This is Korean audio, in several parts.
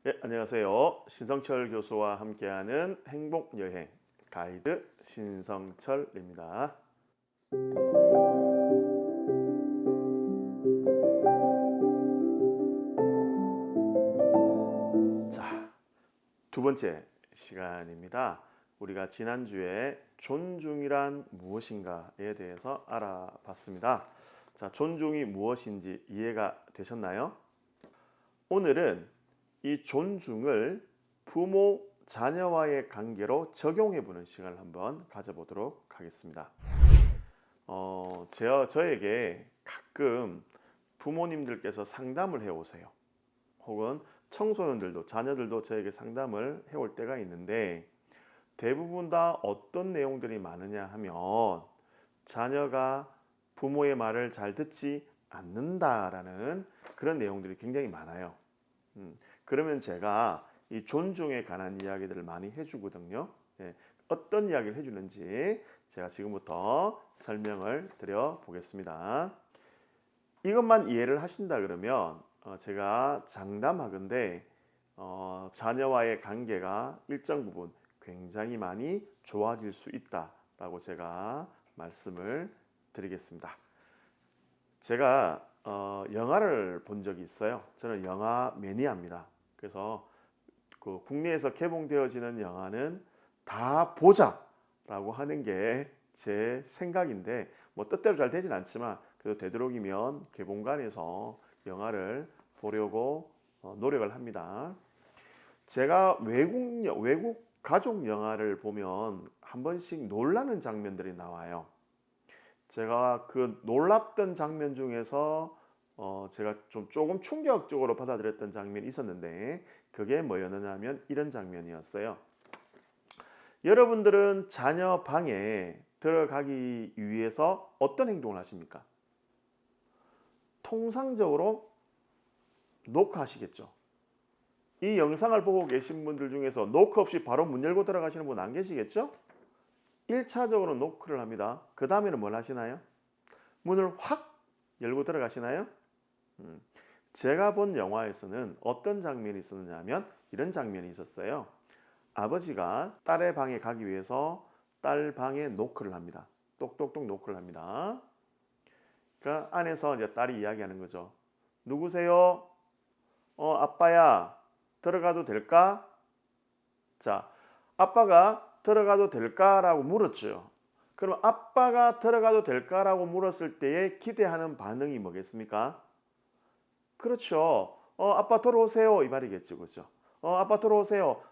네, 안녕하세요. 신성철 교수와 함께하는 행복여행 가이드 신성철입니다. 자, 두 번째 시간입니다. 우리가 지난주에 존중이란 무엇인가에 대해서 알아봤습니다. 자, 존중이 무엇인지 이해가 되셨나요? 오늘은 이 존중을 부모, 자녀와의 관계로 적용해 보는 시간을 한번 가져보도록 하겠습니다. 저에게 가끔 부모님들께서 상담을 해오세요. 혹은 청소년들도, 자녀들도 저에게 상담을 해올 때가 있는데 대부분 다 어떤 내용들이 많으냐 하면 자녀가 부모의 말을 잘 듣지 않는다라는 그런 내용들이 굉장히 많아요. 그러면 제가 이 존중에 관한 이야기들을 많이 해주거든요. 예, 어떤 이야기를 해주는지 제가 지금부터 설명을 드려 보겠습니다. 이것만 이해를 하신다 그러면 제가 장담하건대 자녀와의 관계가 일정 부분 굉장히 많이 좋아질 수 있다라고 제가 말씀을 드리겠습니다. 제가 영화를 본 적이 있어요. 저는 영화 매니아입니다. 그래서 그 국내에서 개봉되어지는 영화는 다 보자라고 하는 게 제 생각인데 뭐 뜻대로 잘 되진 않지만 그래도 되도록이면 개봉관에서 영화를 보려고 노력을 합니다. 제가 외국 가족 영화를 보면 한 번씩 놀라는 장면들이 나와요. 제가 그 놀랍던 장면 중에서 제가 조금 충격적으로 받아들였던 장면이 있었는데 그게 뭐였냐면 이런 장면이었어요. 여러분들은 자녀 방에 들어가기 위해서 어떤 행동을 하십니까? 통상적으로 노크하시겠죠. 이 영상을 보고 계신 분들 중에서 노크 없이 바로 문 열고 들어가시는 분 안 계시겠죠? 1차적으로 노크를 합니다. 그 다음에는 뭘 하시나요? 문을 확 열고 들어가시나요? 제가 본 영화에서는 어떤 장면이 있었느냐면 이런 장면이 있었어요. 아버지가 딸의 방에 가기 위해서 딸 방에 노크를 합니다. 똑똑똑 노크를 합니다. 그러니까 안에서 이제 딸이 이야기하는 거죠. 누구세요? 아빠야. 들어가도 될까? 자, 아빠가 들어가도 될까라고 물었죠. 그럼 아빠가 들어가도 될까라고 물었을 때에 기대하는 반응이 뭐겠습니까? 그렇죠. 아빠 들어오세요. 이 말이겠죠. 그렇죠? 아빠 들어오세요.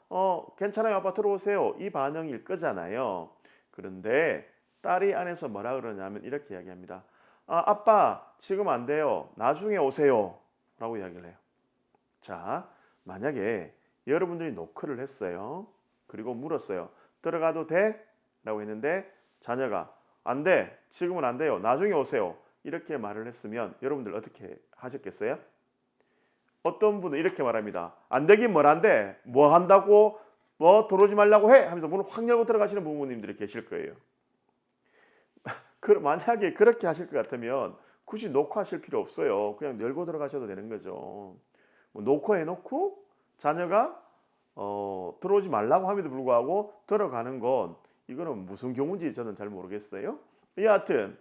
괜찮아요. 아빠 들어오세요. 이 반응일 거잖아요. 그런데 딸이 안에서 뭐라 그러냐면 이렇게 이야기합니다. 아빠 지금 안 돼요. 나중에 오세요. 라고 이야기를 해요. 자, 만약에 여러분들이 노크를 했어요. 그리고 물었어요. 들어가도 돼? 라고 했는데 자녀가 안 돼. 지금은 안 돼요. 나중에 오세요. 이렇게 말을 했으면 여러분들 어떻게 하셨겠어요? 어떤 분은 이렇게 말합니다. 안 되긴 뭘 안 돼. 뭐 한다고? 뭐 들어오지 말라고 해? 하면서 문을 확 열고 들어가시는 부모님들이 계실 거예요. 만약에 그렇게 하실 것 같으면 굳이 노크하실 필요 없어요. 그냥 열고 들어가셔도 되는 거죠. 뭐 노크해놓고 자녀가 들어오지 말라고 함에도 불구하고 들어가는 건 이거는 무슨 경우인지 저는 잘 모르겠어요. 여하튼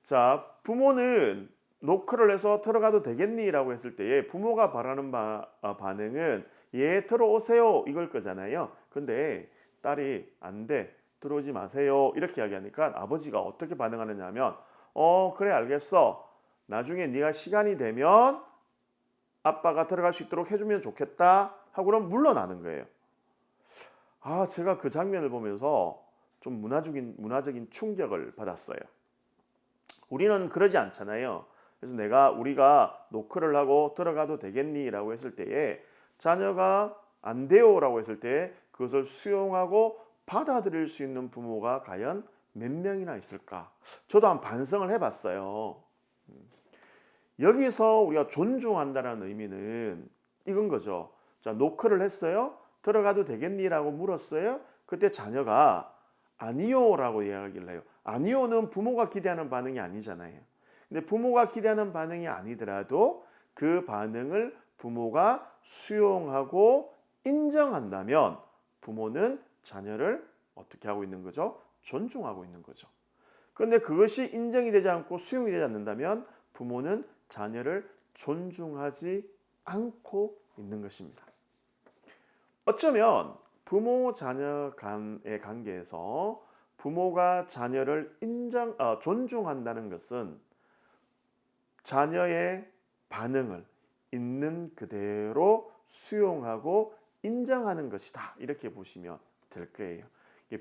자, 부모는 노크를 해서 들어가도 되겠니? 라고 했을 때에 부모가 바라는 반응은 예 들어오세요 이걸 거잖아요. 근데 딸이 안 돼. 들어오지 마세요. 이렇게 이야기하니까 아버지가 어떻게 반응하느냐 하면 그래 알겠어. 나중에 네가 시간이 되면 아빠가 들어갈 수 있도록 해주면 좋겠다 하고 그럼 물러나는 거예요. 제가 그 장면을 보면서 좀 문화적인 충격을 받았어요. 우리는 그러지 않잖아요. 그래서 우리가 노크를 하고 들어가도 되겠니? 라고 했을 때에 자녀가 안 돼요 라고 했을 때 그것을 수용하고 받아들일 수 있는 부모가 과연 몇 명이나 있을까? 저도 한번 반성을 해봤어요. 여기서 우리가 존중한다는 의미는 이건 거죠. 자, 노크를 했어요. 들어가도 되겠니? 라고 물었어요. 그때 자녀가 아니요 라고 이야기를 해요. 아니요는 부모가 기대하는 반응이 아니잖아요. 근데 부모가 기대하는 반응이 아니더라도 그 반응을 부모가 수용하고 인정한다면 부모는 자녀를 어떻게 하고 있는 거죠? 존중하고 있는 거죠. 그런데 그것이 인정이 되지 않고 수용이 되지 않는다면 부모는 자녀를 존중하지 않고 있는 것입니다. 어쩌면 부모 자녀 간의 관계에서 부모가 자녀를 존중한다는 것은 자녀의 반응을 있는 그대로 수용하고 인정하는 것이다. 이렇게 보시면 될 거예요.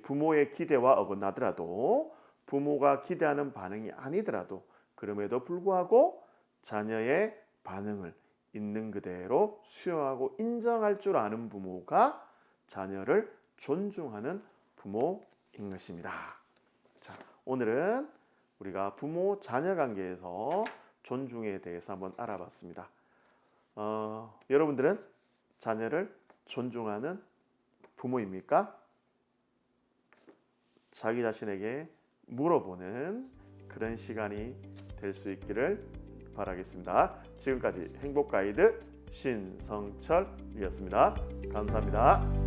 부모의 기대와 어긋나더라도 부모가 기대하는 반응이 아니더라도 그럼에도 불구하고 자녀의 반응을 있는 그대로 수용하고 인정할 줄 아는 부모가 자녀를 존중하는 부모인 것입니다. 자, 오늘은 우리가 부모 자녀 관계에서 존중에 대해서 한번 알아봤습니다. 여러분들은 자녀를 존중하는 부모입니까? 자기 자신에게 물어보는 그런 시간이 될 수 있기를 바라겠습니다. 지금까지 행복가이드 신성철이었습니다. 감사합니다.